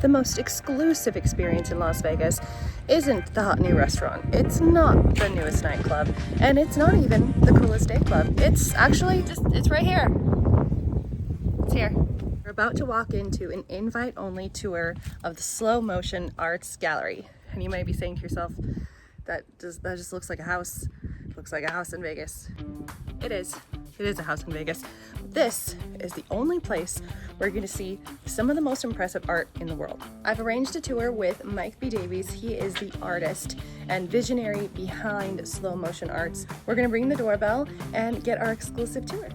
The most exclusive experience in Las Vegas isn't the hot new restaurant, it's not the newest nightclub, and it's not even the coolest day club. It's actually it's right here. It's here. We're about to walk into an invite-only tour of the Slow Motion Arts Gallery. And you might be saying to yourself, that just looks like a house. Looks like a house in Vegas. It is. It is a house in Vegas. This is the only place where you're going to see some of the most impressive art in the world. I've arranged a tour with Mike B. Davies. He is the artist and visionary behind Slow Motion Arts. We're going to ring the doorbell and get our exclusive tour.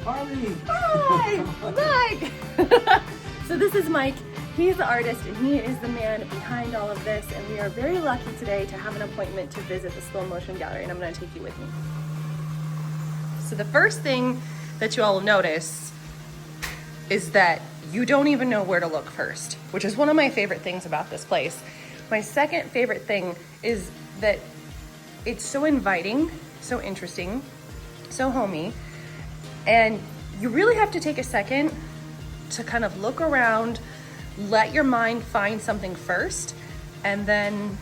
Hi, Mike. So this is Mike. He's the artist and he is the man behind all of this, and we are very lucky today to have an appointment to visit the Slow Motion Gallery, and I'm going to take you with me. So the first thing that you all will notice is that you don't even know where to look first, which is one of my favorite things about this place. My second favorite thing is that it's so inviting, so interesting, so homey, and you really have to take a second to kind of look around, let your mind find something first, and then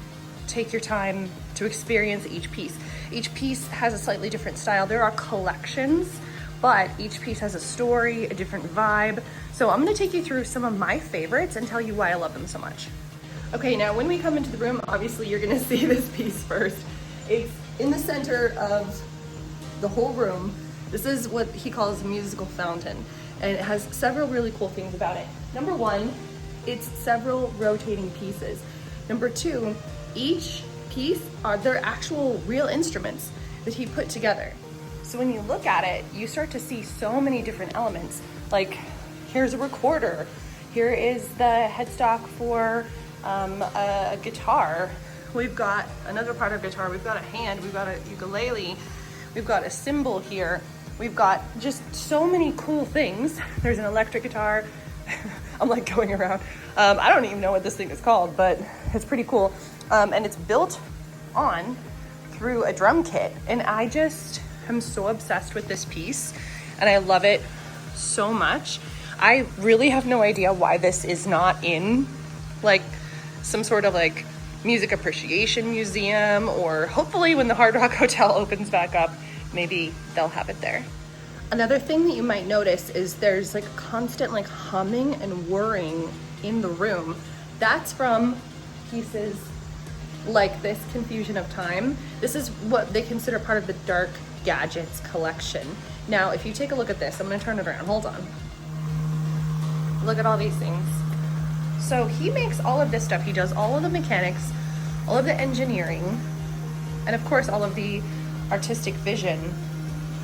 take your time to experience each piece. Each piece has a slightly different style. There are collections, but each piece has a story, a different vibe. So I'm gonna take you through some of my favorites and tell you why I love them so much. Okay, now when we come into the room, obviously you're gonna see this piece first. It's in the center of the whole room. This is what he calls a musical fountain, and it has several really cool things about it. Number one, it's several rotating pieces. Number two, each piece are their actual real instruments that he put together. So when you look at it, you start to see so many different elements. Like, here's a recorder. Here is the headstock for a guitar. We've got another part of guitar. We've got a hand, we've got a ukulele. We've got a cymbal here. We've got just so many cool things. There's an electric guitar. I'm like going around. I don't even know what this thing is called, but it's pretty cool. And it's built on through a drum kit. And I just am so obsessed with this piece and I love it so much. I really have no idea why this is not in like some sort of like music appreciation museum, or hopefully when the Hard Rock Hotel opens back up, maybe they'll have it there. Another thing that you might notice is there's like a constant like humming and whirring in the room. That's from pieces like this, Confusion of Time. This is what they consider part of the Dark Gadgets collection. Now, if you take a look at this, I'm gonna turn it around, hold on. Look at all these things. So he makes all of this stuff. He does all of the mechanics, all of the engineering, and of course all of the artistic vision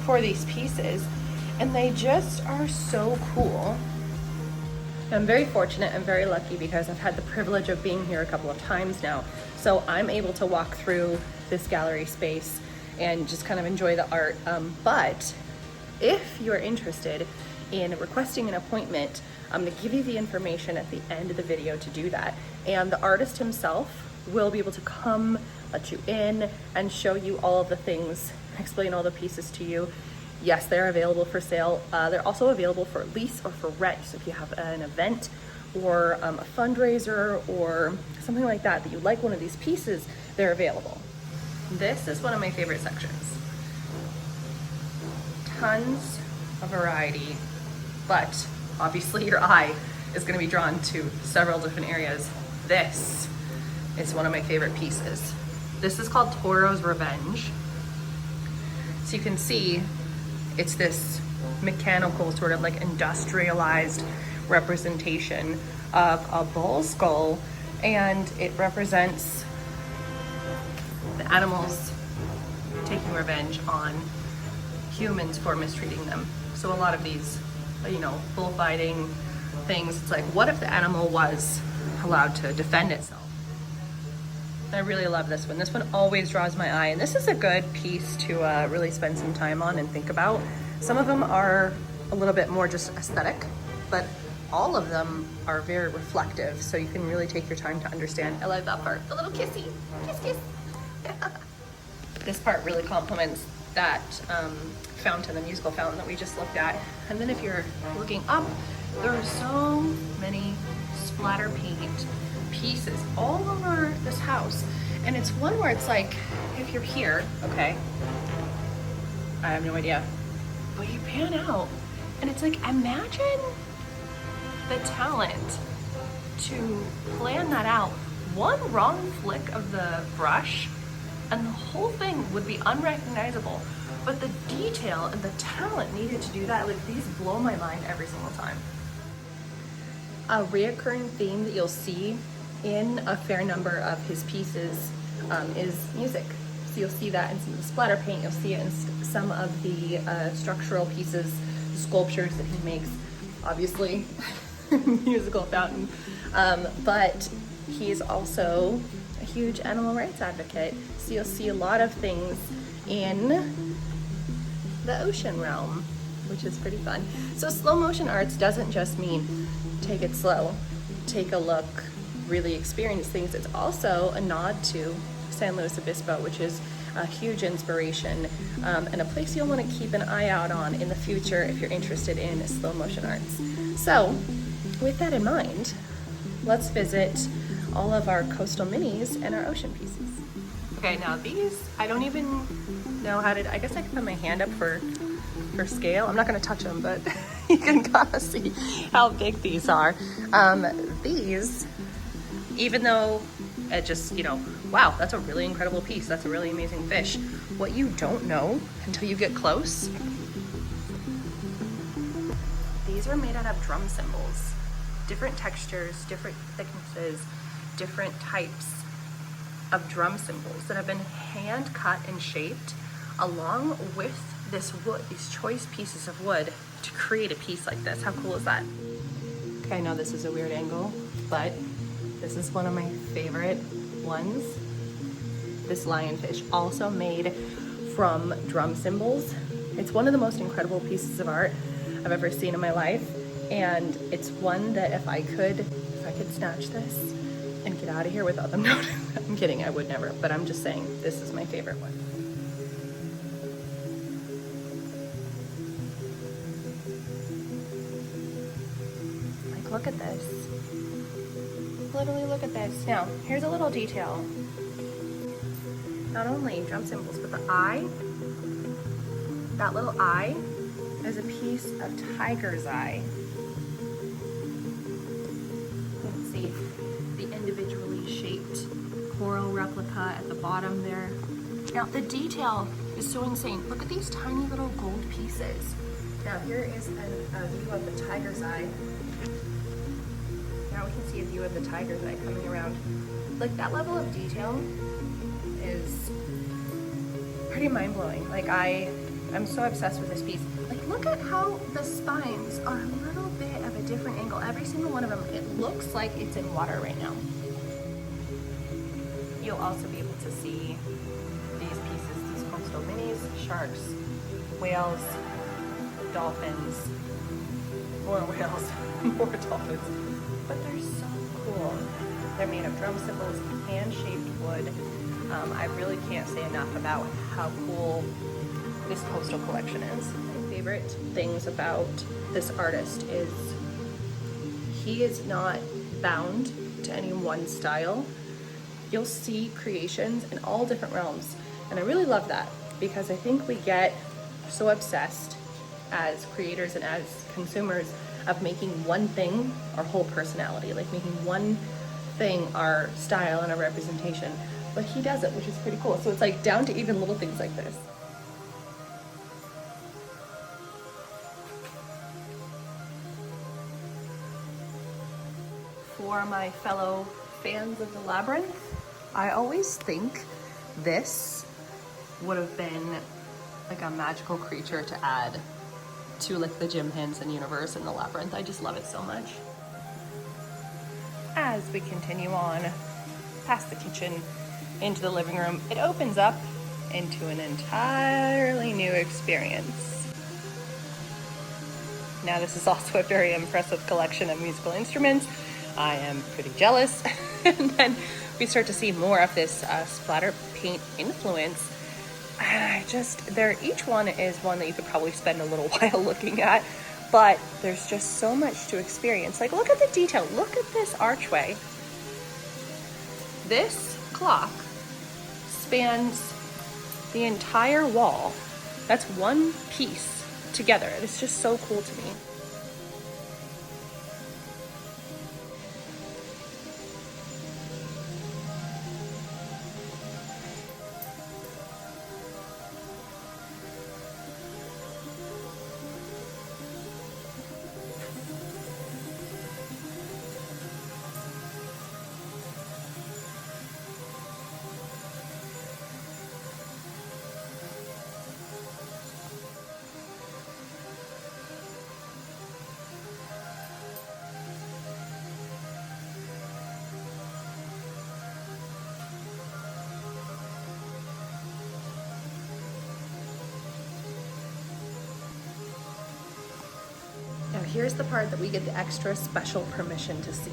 for these pieces, and they just are so cool. I'm very fortunate and very lucky because I've had the privilege of being here a couple of times now, so I'm able to walk through this gallery space and just kind of enjoy the art. But if you're interested in requesting an appointment, I'm going to give you the information at the end of the video to do that, and the artist himself will be able to come, let you in, and show you all of the things, explain all the pieces to you. Yes, they're available for sale. They're also available for lease or for rent. So if you have an event or a fundraiser or something like that, that you like one of these pieces, they're available. This is one of my favorite sections. Tons of variety, but obviously your eye is going to be drawn to several different areas. This is one of my favorite pieces. This is called Toro's Revenge. So you can see it's this mechanical, sort of like industrialized representation of a bull skull, and it represents the animals taking revenge on humans for mistreating them. So a lot of these, you know, bullfighting things, it's like, what if the animal was allowed to defend itself? I really love this one. This one always draws my eye, and this is a good piece to really spend some time on and think about. Some of them are a little bit more just aesthetic, but all of them are very reflective, so you can really take your time to understand. I like that part, the little kissy, kiss, kiss. This part really complements that fountain, the musical fountain that we just looked at. And then if you're looking up, there are so many splatter paint pieces all over this house. And it's one where it's like, if you're here, okay, I have no idea, but you pan out and it's like, imagine the talent to plan that out. One wrong flick of the brush and the whole thing would be unrecognizable. But the detail and the talent needed to do that, like, these blow my mind every single time. A reoccurring theme that you'll see in a fair number of his pieces is music. So you'll see that in some of the splatter paint, you'll see it in some of the structural pieces, sculptures that he makes, obviously musical fountain, but he's also a huge animal rights advocate. So you'll see a lot of things in the ocean realm, which is pretty fun. So slow motion arts doesn't just mean take it slow, take a look, really experience things. It's also a nod to San Luis Obispo, which is a huge inspiration and a place you'll want to keep an eye out on in the future if you're interested in slow motion arts. So with that in mind, let's visit all of our coastal minis and our ocean pieces. Okay, now these, I don't even know how to, I guess I can put my hand up for scale. I'm not gonna touch them, but you can kind of see how big these are. These, even though it just, you know, wow, that's a really incredible piece. That's a really amazing fish. What you don't know until you get close, these are made out of drum cymbals. Different textures, different thicknesses, different types of drum cymbals that have been hand cut and shaped along with this wood, these choice pieces of wood, to create a piece like this. How cool is that? Okay, I know this is a weird angle, but this is one of my favorite ones. This lionfish, also made from drum cymbals. It's one of the most incredible pieces of art I've ever seen in my life. And it's one that if I could snatch this and get out of here without them noticing. I'm kidding, I would never, but I'm just saying, this is my favorite one. Like, look at this. Literally look at this. Now, here's a little detail. Not only drum cymbals, but the eye, that little eye is a piece of tiger's eye. You can see the individually shaped coral replica at the bottom there. Now, the detail is so insane. Look at these tiny little gold pieces. Now, here is a view of the tiger's eye. Now we can see a view of the tiger's eye coming around. Like, that level of detail is pretty mind-blowing. Like, I'm so obsessed with this piece. Like, look at how the spines are a little bit of a different angle. Every single one of them, it looks like it's in water right now. You'll also be able to see these pieces, these coastal minis, sharks, whales, dolphins, more whales, more dolphins. But they're so cool. They're made of drum cymbals, hand-shaped wood. I really can't say enough about how cool this coastal collection is. My favorite things about this artist is he is not bound to any one style. You'll see creations in all different realms. And I really love that, because I think we get so obsessed as creators and as consumers of making one thing our whole personality, like making one thing our style and our representation. But he does it, which is pretty cool. So it's like down to even little things like this. For my fellow fans of the Labyrinth, I always think this would have been like a magical creature to add to like the Jim Henson universe in the Labyrinth. I just love it so much. As we continue on past the kitchen into the living room, it opens up into an entirely new experience. Now, this is also a very impressive collection of musical instruments. I am pretty jealous. And then we start to see more of this splatter paint influence And each one is one that you could probably spend a little while looking at, but there's just so much to experience. Like, look at the detail. Look at this archway. This clock spans the entire wall. That's one piece together. It's just so cool to me. Now here's the part that we get the extra special permission to see.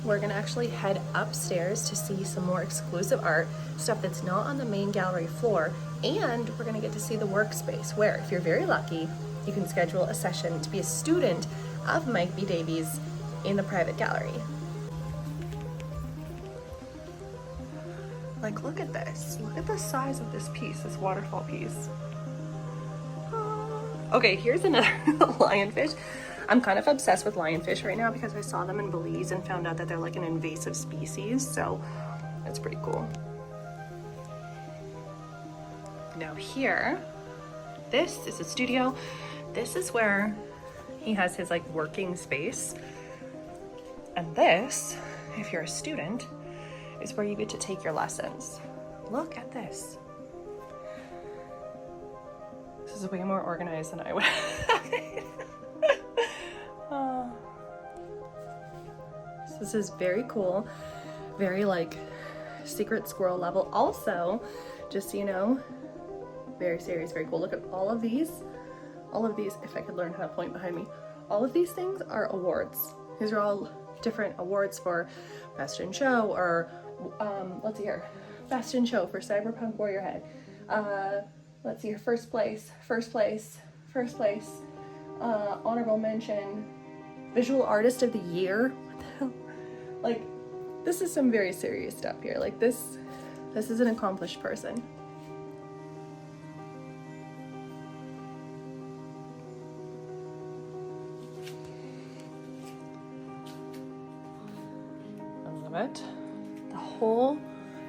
We're gonna actually head upstairs to see some more exclusive art, stuff that's not on the main gallery floor, and we're gonna get to see the workspace where, if you're very lucky, you can schedule a session to be a student of Mike B. Davies in the private gallery. Like, look at this. Look at the size of this piece, this waterfall piece. Okay, here's another lionfish. I'm kind of obsessed with lionfish right now because I saw them in Belize and found out that they're like an invasive species, so that's pretty cool. Now here, this is a studio. This is where he has his like working space. And this, if you're a student, is where you get to take your lessons. Look at this. This is way more organized than I would have it. So this is very cool, very like secret squirrel level. Also, just so you know, very serious, very cool. Look at all of these, if I could learn how to point behind me. All of these things are awards. These are all different awards for Best in Show, or let's see here, Best in Show for Cyberpunk Warriorhead. Let's see here, first place, honorable mention, Visual Artist of the Year. What the hell? Like, this is some very serious stuff here. Like, this is an accomplished person. I love it. The whole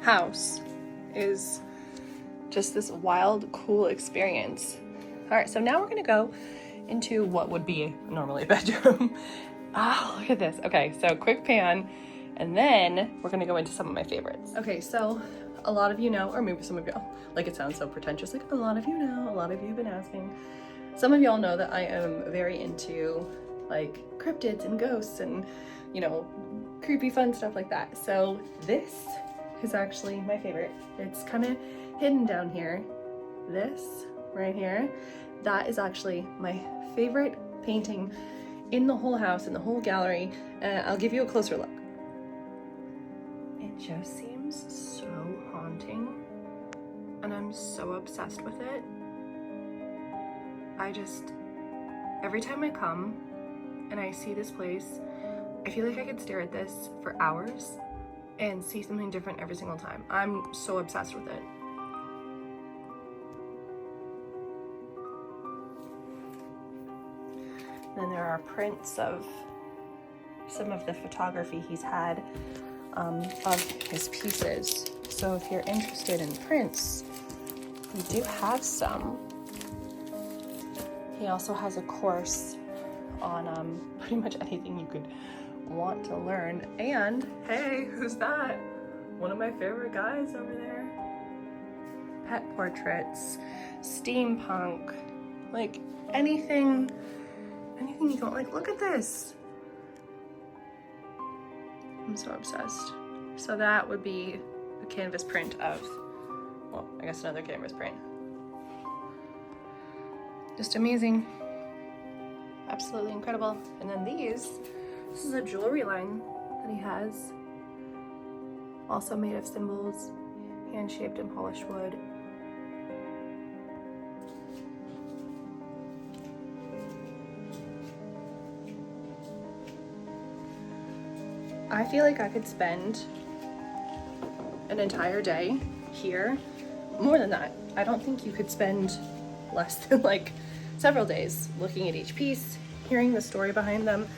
house is just this wild, cool experience. All right, so now we're gonna go into what would be normally a bedroom. Ah, look at this. Okay, so quick pan, and then we're gonna go into some of my favorites. Okay, so a lot of you know, or maybe some of y'all, like it sounds so pretentious, like a lot of you know, a lot of you have been asking. Some of y'all know that I am very into like cryptids and ghosts and, you know, creepy fun stuff like that. So this is actually my favorite. It's kind of hidden down here. This right here, that is actually my favorite painting in the whole house, in the whole gallery. I'll give you a closer look. It just seems so haunting, and I'm so obsessed with it. Every time I come and I see this place, I feel like I could stare at this for hours and see something different every single time. I'm so obsessed with it. Then there are prints of some of the photography he's had of his pieces. So if you're interested in prints, we do have some. He also has a course on pretty much anything you could want to learn. And hey, who's that? One of my favorite guys over there. Pet portraits, steampunk, like anything you don't like. Look at this. I'm so obsessed. So that would be a canvas print of, well, I guess another canvas print. Just amazing. Absolutely incredible. And then this is a jewelry line that he has. Also made of symbols, hand-shaped and polished wood. I feel like I could spend an entire day here. More than that, I don't think you could spend less than like several days looking at each piece, hearing the story behind them,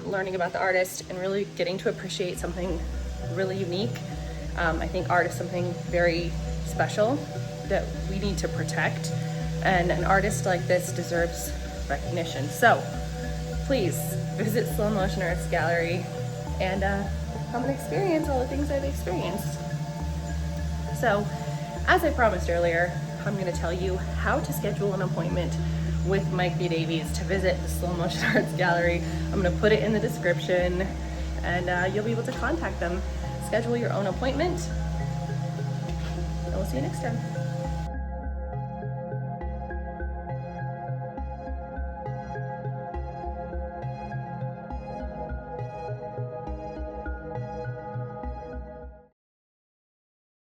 learning about the artist, and really getting to appreciate something really unique. I think art is something very special that we need to protect, and an artist like this deserves recognition. So please visit Slow Motion Arts Gallery and come and experience all the things I've experienced. So, as I promised earlier, I'm going to tell you how to schedule an appointment with Mike B. Davies to visit the Slow Motion Arts Gallery. I'm going to put it in the description, and you'll be able to contact them, schedule your own appointment, and we'll see you next time.